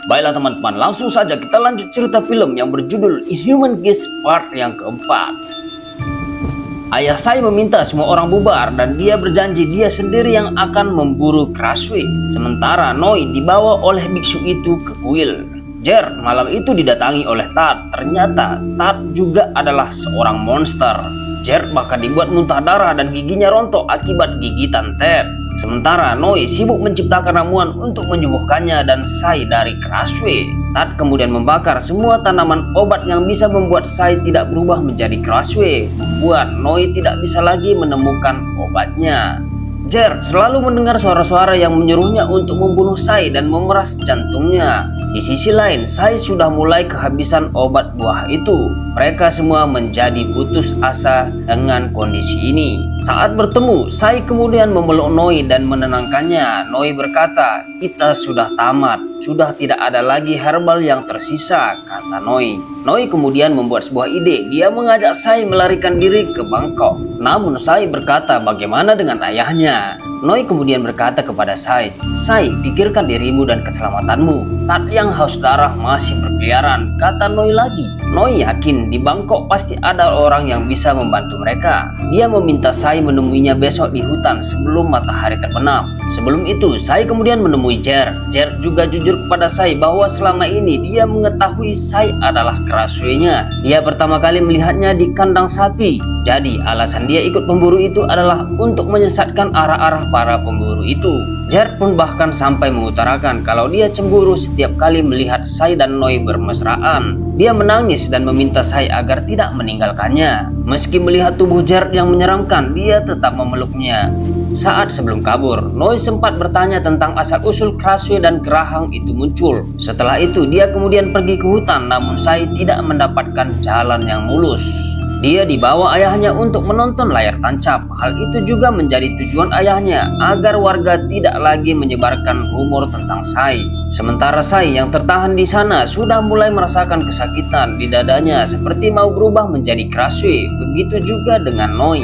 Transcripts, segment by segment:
Baiklah teman-teman, langsung saja kita lanjut cerita film yang berjudul Inhuman Kiss part yang keempat. Ayah Sai meminta semua orang bubar dan dia berjanji dia sendiri yang akan memburu Crashway. Sementara Noi dibawa oleh biksu itu ke kuil. Jer malam itu didatangi oleh Tad. Ternyata Tad juga adalah seorang monster. Jer bahkan dibuat muntah darah dan giginya rontok akibat gigitan Ted. Sementara Noi sibuk menciptakan ramuan untuk menyembuhkannya dan Sai dari Crashway. Tad kemudian membakar semua tanaman obat yang bisa membuat Sai tidak berubah menjadi Crashway, membuat Noi tidak bisa lagi menemukan obatnya. Jer selalu mendengar suara-suara yang menyuruhnya untuk membunuh Sai dan memeras jantungnya. Di sisi lain, Sai sudah mulai kehabisan obat buah itu. Mereka semua menjadi putus asa dengan kondisi ini. Saat bertemu, Sai kemudian memeluk Noi dan menenangkannya. Noi berkata, "Kita sudah tamat, sudah tidak ada lagi herbal yang tersisa," kata Noi. Noi kemudian membuat sebuah ide. Dia mengajak Sai melarikan diri ke Bangkok. Namun Sai berkata bagaimana dengan ayahnya. Noi kemudian berkata kepada Sai, "Sai, pikirkan dirimu dan keselamatanmu. Tad yang haus darah masih berkeliaran," kata Noi lagi. Noi yakin di Bangkok pasti ada orang yang bisa membantu mereka. Dia meminta Sai menemuinya besok di hutan sebelum matahari terbenam. Sebelum itu, Sai kemudian menemui Jer. Jer juga jujur kepada Sai bahwa selama ini dia mengetahui Sai adalah Crashway-nya. Dia pertama kali melihatnya di kandang sapi. Jadi alasan dia ikut pemburu itu adalah untuk menyesatkan arah-arah para pemburu itu. Jer pun bahkan sampai mengutarakan kalau dia cemburu setiap kali melihat Sai dan Noi bermesraan. Dia menangis dan meminta Sai agar tidak meninggalkannya. Meski melihat tubuh Jer yang menyeramkan, dia tetap memeluknya. Saat sebelum kabur, Noi sempat bertanya tentang asal-usul Crashway dan geraham itu muncul. Setelah itu, dia kemudian pergi ke hutan, namun Sai tidak mendapatkan jalan yang mulus. Dia dibawa ayahnya untuk menonton layar tancap. Hal itu juga menjadi tujuan ayahnya agar warga tidak lagi menyebarkan rumor tentang Sai. Sementara Sai yang tertahan di sana sudah mulai merasakan kesakitan di dadanya seperti mau berubah menjadi Crashway. Begitu juga dengan Noi.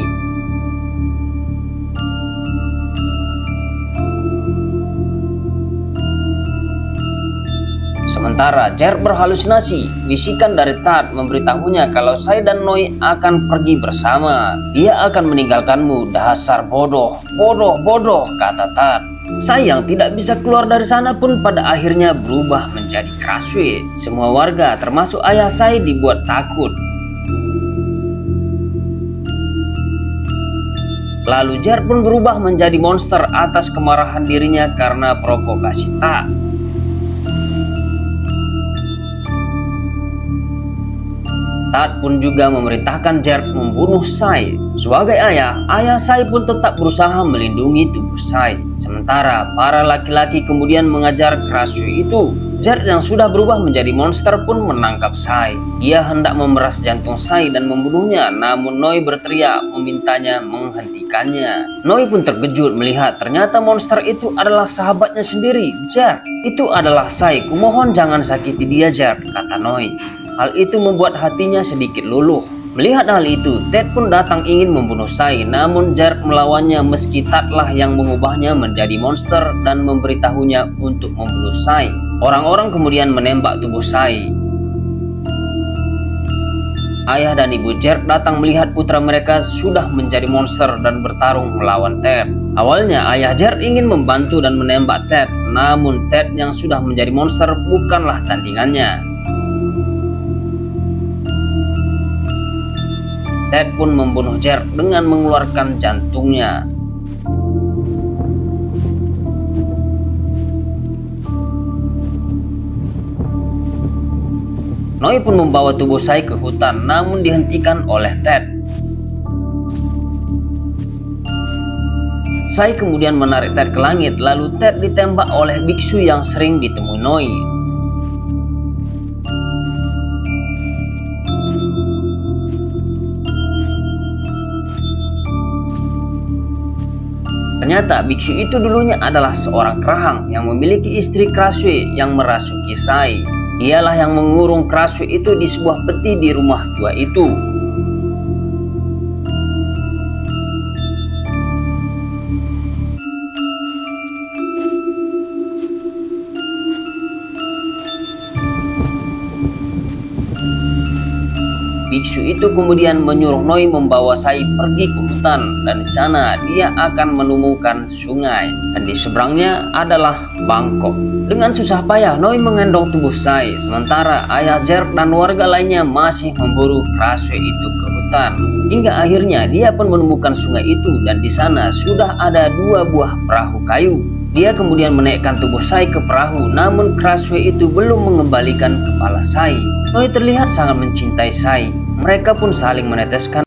Sementara Jer berhalusinasi, bisikan dari Tad memberitahunya kalau Sai dan Noi akan pergi bersama. "Dia akan meninggalkanmu, dasar bodoh, bodoh, bodoh," kata Tad. Sai yang tidak bisa keluar dari sana pun pada akhirnya berubah menjadi Crashway. Semua warga termasuk ayah Sai dibuat takut. Lalu Jer pun berubah menjadi monster atas kemarahan dirinya karena provokasi Tad. Tad pun juga memerintahkan Jer membunuh Sai. Sebagai ayah Sai pun tetap berusaha melindungi tubuh Sai. Sementara para laki-laki kemudian mengajar Crashway itu. Jer yang sudah berubah menjadi monster pun menangkap Sai. Dia hendak memeras jantung Sai dan membunuhnya, namun Noi berteriak memintanya menghentikannya. Noi pun terkejut melihat ternyata monster itu adalah sahabatnya sendiri, Jer. "Itu adalah Sai, kumohon jangan sakiti dia, Jer," kata Noi. Hal itu membuat hatinya sedikit luluh. Melihat hal itu, Ted pun datang ingin membunuh Sai, namun Jer melawannya meski Tadlah yang mengubahnya menjadi monster dan memberitahunya untuk membunuh Sai. Orang-orang kemudian menembak tubuh Sai. Ayah dan ibu Jer datang melihat putra mereka sudah menjadi monster dan bertarung melawan Ted. Awalnya ayah Jer ingin membantu dan menembak Ted, namun Ted yang sudah menjadi monster bukanlah tandingannya. Ted pun membunuh Jer dengan mengeluarkan jantungnya. Noi pun membawa tubuh Sai ke hutan, namun dihentikan oleh Ted. Sai kemudian menarik Ted ke langit, lalu Ted ditembak oleh biksu yang sering ditemui Noi. Ternyata biksu itu dulunya adalah seorang kerahang yang memiliki istri Crashway yang merasuki Sai. Dialah yang mengurung Crashway itu di sebuah peti di rumah tua itu. Biksu itu kemudian menyuruh Noi membawa Sai pergi ke hutan, dan di sana dia akan menemukan sungai, dan di seberangnya adalah Bangkok. Dengan susah payah Noi menggendong tubuh Sai, sementara ayah Jerk dan warga lainnya masih memburu Kraswe itu ke hutan. Hingga akhirnya dia pun menemukan sungai itu, dan di sana sudah ada 2 buah perahu kayu. Dia kemudian menaikkan tubuh Sai ke perahu, namun Kraswe itu belum mengembalikan kepala Sai. Noi terlihat sangat mencintai Sai. Mereka pun saling meneteskan